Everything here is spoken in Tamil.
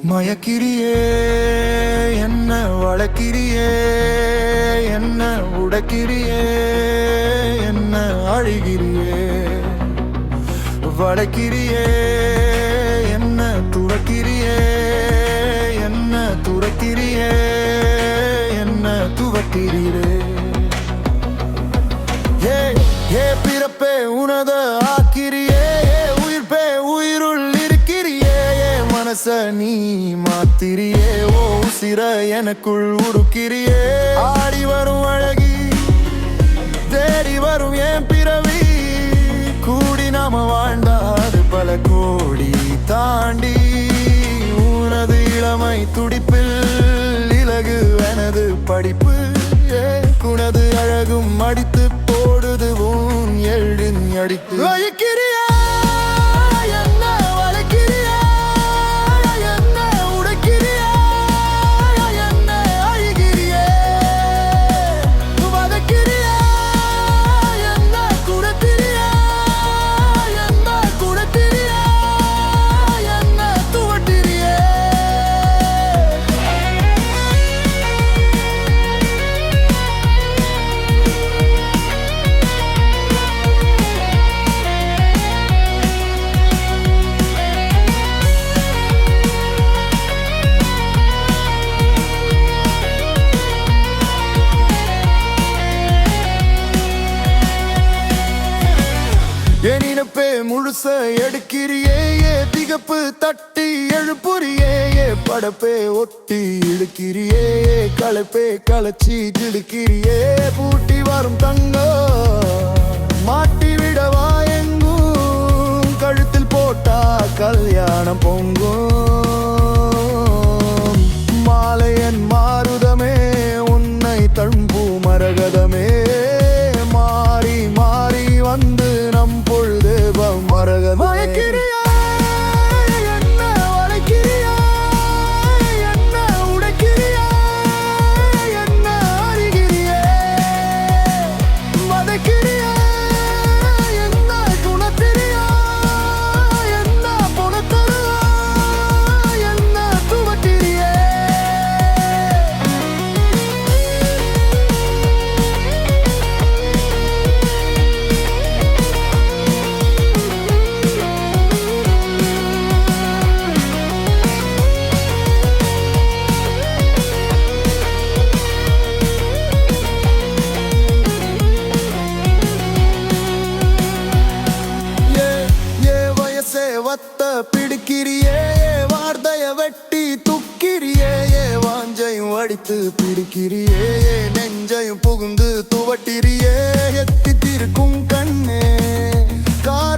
மயக்கிறியே என்ன வளக்கிறியே என்ன உடைக்கிறியே என்ன அழுகிறியே வளக்கிறியே என்ன துறக்கிறியே என்ன துறக்கிறியே என்ன துவக்கிறியே ஏ ஏ பிறப்பே உனத ஆக்கிறியே உயிர்ப்பே உயிருள் இருக்கிறியே மனச நீ மாத்திரியே ஓ உசிர எனக்குள் உருக்கிறியே ஆடி வரும் அழகி தேடி வரும் என் பிறவி கூடி நாம வாழ்ந்தாது பல கோடி தாண்டி உனது இளமை துடிப்பில் இலகு எனது படிப்பு குனது அழகும் அடித்து போடுது உன் எழுதின் அடித்து வழிக்கிறியா என்ன வளைக்கிறியா என்ன உடைக்கிறியா என்ன அழுகிறியே வதக்கிறியா என்ன குடத்திரியா என்ன குடத்திரியா என்ன துவட்டிரியே எனினப்பே முழுச எடுக்கிறியே திகப்பு தட்டி எழுப்புறியே படப்பே ஒட்டி இழுக்கிறியே களைப்பே களைச்சி இழுக்கிறியே பூட்டி வரும் தங்கோ மாட்டி விடவா எங்கும் கழுத்தில் போட்டா கல்யாணம் பொங்கும் மாலையன் மாருதமே உன்னை தழும்பு மரகதமே மாறி மாறி வந்து நம் பொழுது மரகதமே என்ன வளைக்கிறியா என்ன உடைக்கிறியா என்ன அருகிறியே வதக்கிறியா என்ன குணத்திரியா என்ன பொணத்தருவா என்ன துவட்டிரியே வத்த பிடிக்கிறியே வார்த்தைய வெட்டி துக்கிறியே வாஞ்சையும் அடித்து பிடிக்கிறியே நெஞ்சையும் புகுந்து துவட்டிரியே எத்தி திருக்கும் கண்ணே கார